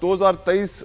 2023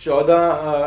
14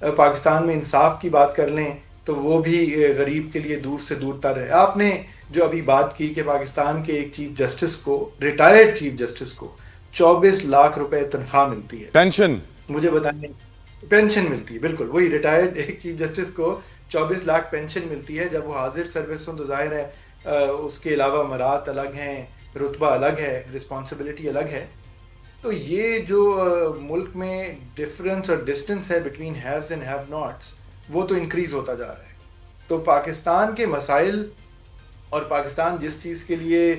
پاکستان میں انصاف کی بات کر لیں تو وہ بھی غریب کے لیے دور سے دور تر ہے. آپ نے جو ابھی بات کی کہ پاکستان کے ایک چیف جسٹس کو، ریٹائرڈ چیف جسٹس کو 24 لاکھ روپے تنخواہ ملتی ہے. پینشن. مجھے بتائیں. پینشن ملتی ہے، بالکل وہی ریٹائرڈ ایک چیف جسٹس کو 24 لاکھ پینشن ملتی ہے. جب وہ حاضر سروس ہوں تو ظاہر ہے اس کے علاوہ مرات الگ ہیں، رتبہ الگ ہے، رسپانسبلٹی الگ ہے. تو یہ جو ملک میں ڈفرنس اور ڈسٹنس ہے between haves and have nots, وہ تو انکریز ہوتا جا رہا ہے. تو پاکستان کے مسائل اور پاکستان جس چیز کے لیے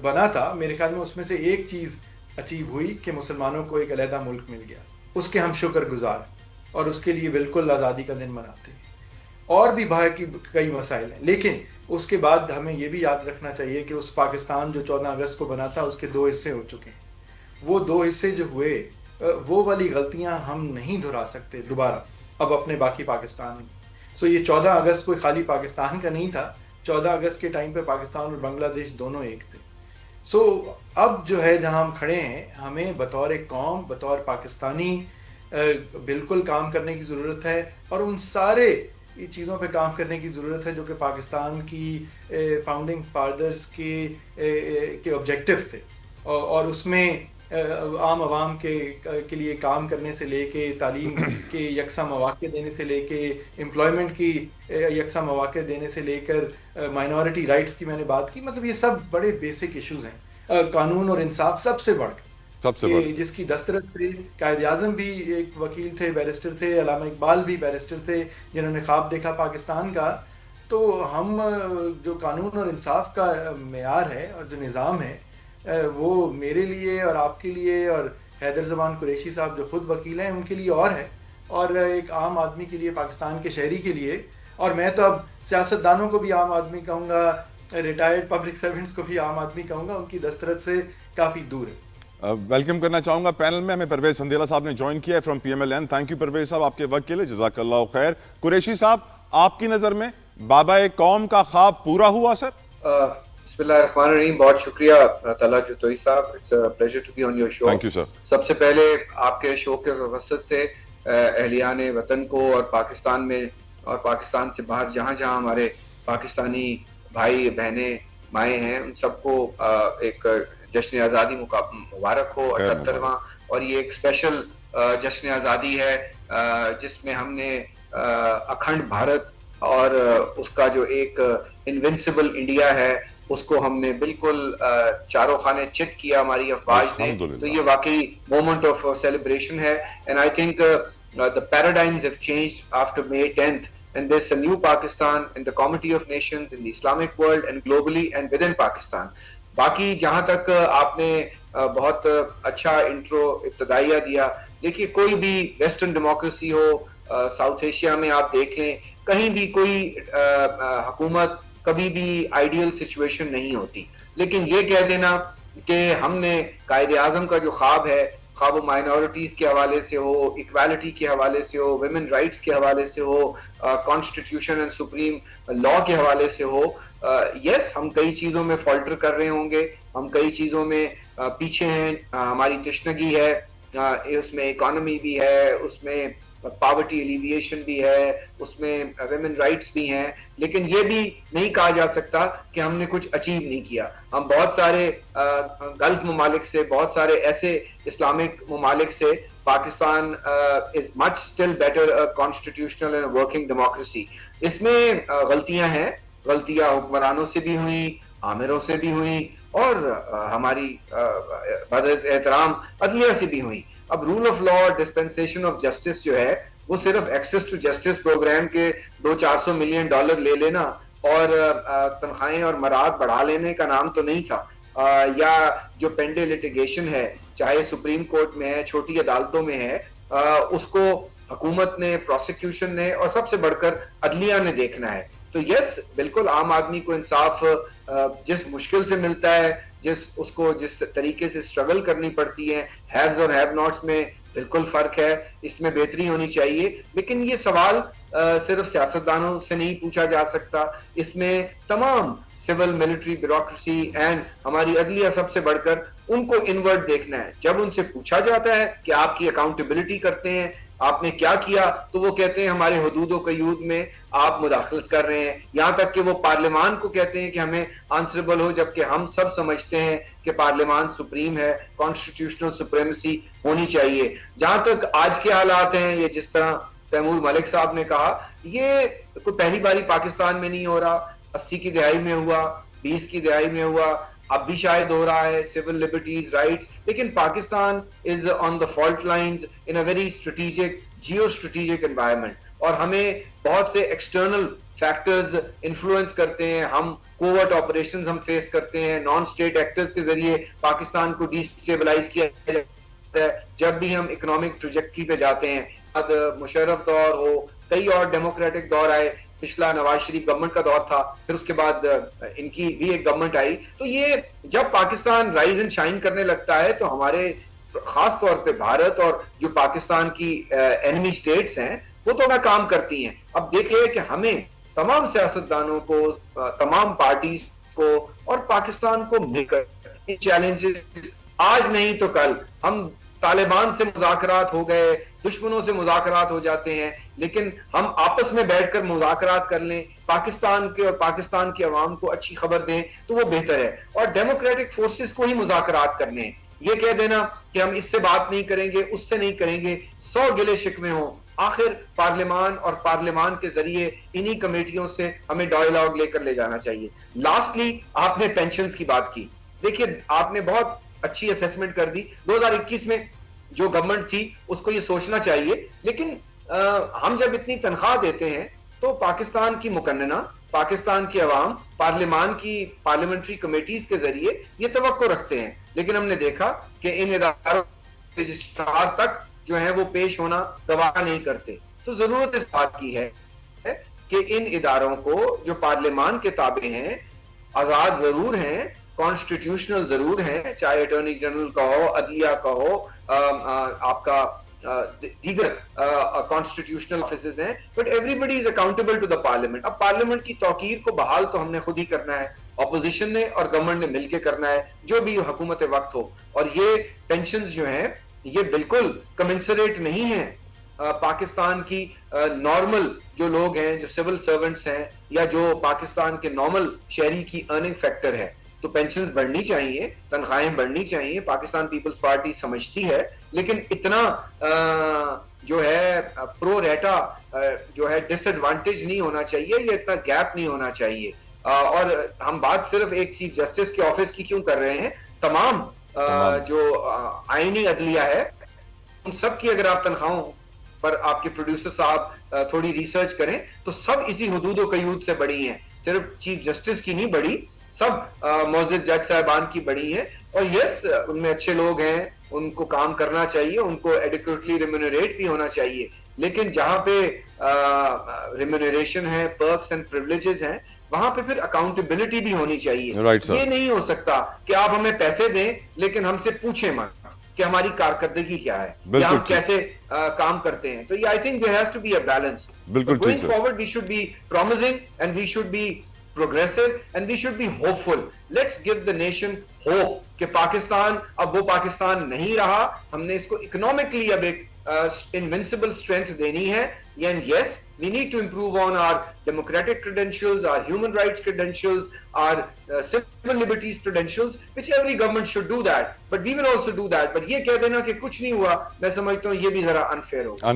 بنا تھا، میرے خیال میں اس میں سے ایک چیز اچیو ہوئی کہ مسلمانوں کو ایک علیحدہ ملک مل گیا. اس کے ہم شکر گزار اور اس کے لیے بالکل آزادی کا دن مناتے ہیں. اور بھی باہر کی کئی مسائل ہیں، لیکن اس کے بعد ہمیں یہ بھی یاد رکھنا چاہیے کہ اس پاکستان جو 14 اگست کو بنا تھا اس کے 2 حصے ہو چکے ہیں. وہ 2 حصے جو ہوئے وہ والی غلطیاں ہم نہیں دہرا سکتے دوبارہ اب اپنے باقی پاکستان میں. سو یہ 14 اگست کوئی خالی پاکستان کا نہیں تھا. 14 اگست کے ٹائم پہ پاکستان اور بنگلہ دیش دونوں ایک تھے. سو اب جو ہے جہاں ہم کھڑے ہیں، ہمیں بطور ایک قوم، بطور پاکستانی بالکل کام کرنے کی ضرورت ہے، اور ان سارے چیزوں پہ کام کرنے کی ضرورت ہے جو کہ پاکستان کی فاؤنڈنگ فادرز کے آبجیکٹیوز تھے. اور اس میں عام عوام کے لیے کام کرنے سے لے کے، تعلیم کے یکساں مواقع دینے سے لے کے، امپلائمنٹ کی یکساں مواقع دینے سے لے کر مائنورٹی رائٹس کی میں نے بات کی. مطلب یہ سب بڑے بیسک ایشوز ہیں. قانون اور انصاف سب سے بڑھ کہ جس کی دسترس تھے قائد اعظم بھی ایک وکیل تھے، بیرسٹر تھے، علامہ اقبال بھی بیرسٹر تھے جنہوں نے خواب دیکھا پاکستان کا. تو ہم جو قانون اور انصاف کا معیار ہے اور جو نظام ہے وہ میرے لیے اور آپ کے لیے اور حیدر زمان قریشی صاحب جو خود وکیل ہیں ان کے لیے اور ہے، اور ایک عام آدمی کے لیے، پاکستان کے شہری کے لیے، اور میں تو اب سیاستدانوں کو بھی عام آدمی کہوں گا، ریٹائرڈ پبلک سرونٹس کو بھی عام آدمی کہوں گا، ان کی دسترس سے کافی دور ہے. ویلکم کرنا چاہوں گا پینل میں ہمیں پرویز سندیلا صاحب نے جوائن کیا ہے from P M L N. Thank you Parvez Sahab آپ کے وقت کے لیے، جزاک اللہ خیر. قریشی صاحب، آپ کی نظر میں بابا قوم کا خواب پورا ہوا سر؟ بسم اللہ الرحمن الرحیم. بہت شکریہ طلعت جوتوئی صاحب. It's a pleasure to be on your show. Thank you sir. سب سے پہلے آپ کے شو کے وسط سے اہلیان وطن کو اور پاکستان میں اور پاکستان سے باہر جہاں جہاں ہمارے پاکستانی بھائی بہنیں مائیں ہیں، ان سب کو ایک جشن آزادی مبارک ہو، 78واں. اور یہ ایک اسپیشل جشن آزادی ہے جس میں ہم نے اکھنڈ بھارت اور اس کا جو ایک انوینسیبل انڈیا ہے اس کو ہم نے بالکل چاروں خانے چٹ کیا ہماری افواج نے. تو یہ واقعی مومنٹ آف سیلیبریشن ہے. And I think the paradigms have changed after May 10th, and there's a new Pakistan in the comity of nations, in the Islamic world and globally and within Pakistan. باقی جہاں تک آپ نے بہت اچھا intro ابتدائیہ دیا، دیکھیے کوئی بھی ویسٹرن ڈیموکریسی ہو، ساؤتھ ایشیا میں آپ دیکھ لیں، کہیں بھی کوئی حکومت کبھی بھی آئیڈیل سچویشن نہیں ہوتی. لیکن یہ کہہ دینا کہ ہم نے قائد اعظم کا جو خواب ہے، خواب مائنورٹیز کے حوالے سے ہو، ایکوالٹی کے حوالے سے ہو، ویمن رائٹس کے حوالے سے ہو، کانسٹیٹیوشن اینڈ سپریم لا کے حوالے سے ہو، یس ہم کئی چیزوں میں فالٹر کر رہے ہوں گے، ہم کئی چیزوں میں پیچھے ہیں، ہماری تشنگی ہے، اس میں اکانومی بھی ہے، اس میں پاورٹی ایلیویشن بھی ہے، اس میں ویمن رائٹس بھی ہیں. لیکن یہ بھی نہیں کہا جا سکتا کہ ہم نے کچھ اچیو نہیں کیا. ہم بہت سارے گلف ممالک سے، بہت سارے ایسے اسلامک ممالک سے، Pakistan is much still better constitutional and working democracy. اس میں غلطیاں ہیں، غلطیاں حکمرانوں سے بھی ہوئیں، عامروں سے بھی ہوئیں، اور ہماری بدعزت احترام عدلیہ سے بھی ہوئیں. اب rule of law, dispensation of justice جو ہے وہ صرف ایکسس ٹو جسٹس پروگرام کے $200-400 ملین لے لینا اور تنخواہیں اور مراد بڑھا لینے کا نام تو نہیں تھا. یا جو پینڈے لٹیگیشن ہے، چاہے سپریم کورٹ میں ہے، چھوٹی عدالتوں میں ہے، اس کو حکومت نے، پروسیکیوشن نے اور سب سے بڑھ کر عدلیہ نے دیکھنا ہے. تو یس بالکل عام آدمی کو انصاف جس مشکل سے ملتا ہے، اس کو جس طریقے سے اسٹرگل کرنی پڑتی ہے، ہیوز اور ہیو ناٹس میں بالکل فرق ہے، اس میں بہتری ہونی چاہیے. لیکن یہ سوال صرف سیاستدانوں سے نہیں پوچھا جا سکتا، اس میں تمام سول ملٹری بیوروکریسی اینڈ ہماری عدلیہ سب سے بڑھ کر ان کو انورٹ دیکھنا ہے. جب ان سے پوچھا جاتا ہے کہ آپ کی اکاؤنٹیبلٹی کرتے ہیں، آپ نے کیا کیا؟ تو وہ کہتے ہیں ہمارے حدود و قیود میں آپ مداخلت کر رہے ہیں، یہاں تک کہ وہ پارلیمان کو کہتے ہیں کہ ہمیں آنسریبل ہو، جبکہ ہم سب سمجھتے ہیں کہ پارلیمان سپریم ہے، کانسٹیٹیوشنل سپریمیسی ہونی چاہیے۔ جہاں تک آج کے حالات ہیں، یہ جس طرح تیمور ملک صاحب نے کہا، یہ کوئی پہلی باری پاکستان میں نہیں ہو رہا، 80 کی دہائی میں ہوا، 20 کی دہائی میں ہوا، اب بھی شاید ہو رہا ہے، سول لبرٹیز، رائٹس، لیکن Pakistan is on the fault lines in a very strategic geostrategic environment, اور ہمیں بہت سے ایکسٹرنل فیکٹرز انفلوئنس کرتے ہیں، ہم کوورٹ آپریشنز ہم فیس کرتے ہیں، نان اسٹیٹ ایکٹرز کے ذریعے پاکستان کو ڈی اسٹیبلائز کیا جاتا ہے۔ جب بھی ہم اکنامک ٹریجیکٹری پہ جاتے ہیں، مشرف دور ہو، کئی اور ڈیموکریٹک دور آئے، پچھلا نواز شریف گورنمنٹ کا دور تھا، پھر اس کے بعد ان کی بھی ایک گورنمنٹ آئی، تو یہ جب پاکستان رائز اینڈ شائن کرنے لگتا ہے تو ہمارے خاص طور پہ بھارت اور جو پاکستان کی اینمی اسٹیٹس ہیں وہ تو ناکام کرتی ہیں۔ اب دیکھیں کہ ہمیں تمام سیاستدانوں کو، تمام پارٹیز کو اور پاکستان کو مل کر ان چیلنجز، آج نہیں تو کل، ہم طالبان سے مذاکرات ہو گئے، دشمنوں سے مذاکرات ہو جاتے ہیں، لیکن ہم آپس میں بیٹھ کر مذاکرات کر لیں، پاکستان کے اور پاکستان کی عوام کو اچھی خبر دیں تو وہ بہتر ہے، اور ڈیموکریٹک فورسز کو ہی مذاکرات کرنے ہیں۔ یہ کہہ دینا کہ ہم اس سے بات نہیں کریں گے، اس سے نہیں کریں گے، 100 گلے شکوے ہوں، آخر پارلیمان اور پارلیمان کے ذریعے انہی کمیٹیوں سے ہمیں ڈائیلاگ لے کر لے جانا چاہیے۔ لاسٹلی آپ نے پینشنز کی بات کی، دیکھیے آپ نے بہت اچھی اسیسمنٹ کر دی، 2021 میں جو گورنمنٹ تھی اس کو یہ سوچنا چاہیے، لیکن ہم جب اتنی تنخواہ دیتے ہیں تو پاکستان کی مقننہ، پاکستان کی عوام پارلیمان کی پارلیمنٹری کمیٹیز کے ذریعے یہ توقع رکھتے ہیں، لیکن ہم نے دیکھا کہ ان اداروں رجسٹرار تک جو ہیں وہ پیش ہونا گوارا نہیں کرتے۔ تو ضرورت اس بات کی ہے کہ ان اداروں کو جو پارلیمان کے تابع ہیں، آزاد ضرور ہیں، کانسٹیٹیوشنل ضرور ہیں، چاہے اٹارنی جنرل کا ہو، عدلیہ کا ہو، آپ کا دیگر کانسٹیٹیوشنل آفیسز ہیں، but everybody is accountable to the parliament. اب پارلیمنٹ کی توقیر کو بحال تو ہم نے خود ہی کرنا ہے، اپوزیشن نے اور گورنمنٹ نے مل کے کرنا ہے، جو بھی حکومت وقت ہو، اور یہ پینشنز جو ہیں یہ بالکل کمنسریٹ نہیں ہیں پاکستان کی نارمل جو لوگ ہیں، جو سول سرونٹس ہیں، یا جو پاکستان کے نارمل شہری کی ارننگ فیکٹر ہے۔ تو پینشنز بڑھنی چاہیے، تنخواہیں بڑھنی چاہیے، پاکستان پیپلز پارٹی سمجھتی ہے، لیکن اتنا جو ہے پرو ریٹا جو ہے ڈس ایڈوانٹیج نہیں ہونا چاہیے، یہ اتنا گیپ نہیں ہونا چاہیے۔ اور ہم بات صرف ایک چیف جسٹس کے آفس کی کیوں کر رہے ہیں، تمام جو آئینی عدلیہ ہے ان سب کی اگر آپ تنخواہوں پر آپ کے پروڈیوسر صاحب تھوڑی ریسرچ کریں تو سب اسی حدود و قیود سے بڑی ہیں، صرف چیف جسٹس کی نہیں بڑی، سب معزز جج صاحبان کی بڑی ہیں، اور یس ان میں اچھے لوگ ہیں، ان کو کام کرنا چاہیے، ان کو ایڈیکویٹلی ریمونریٹ بھی ہونا چاہیے، لیکن جہاں پہ ریمونریشن ہے، پرکس اینڈ پریولیجز ہیں، وہاں پہ پھر اکاؤنٹیبلٹی بھی ہونی چاہیے۔ یہ نہیں ہو سکتا کہ آپ ہمیں پیسے دیں لیکن ہم سے پوچھیں مت کہ ہماری کارکردگی کیا ہے یا ہم کیسے کام کرتے ہیں۔ تو یہ I think there has to be a balance. Going forward we should be promising and we should be progressive and we should be hopeful. Let's give the nation hope کہ پاکستان اب وہ پاکستان نہیں رہا، ہم نے اس کو economically اب ایک invincible strength دینی ہے، and yes we need to improve on our democratic credentials, our human rights credentials, our civil liberties credentials, which every government should do that, but we will also do that. But یہ کہہ دینا کہ کچھ نہیں ہوا، میں سمجھتا ہوں یہ بھی ذرا unfair ہوگا۔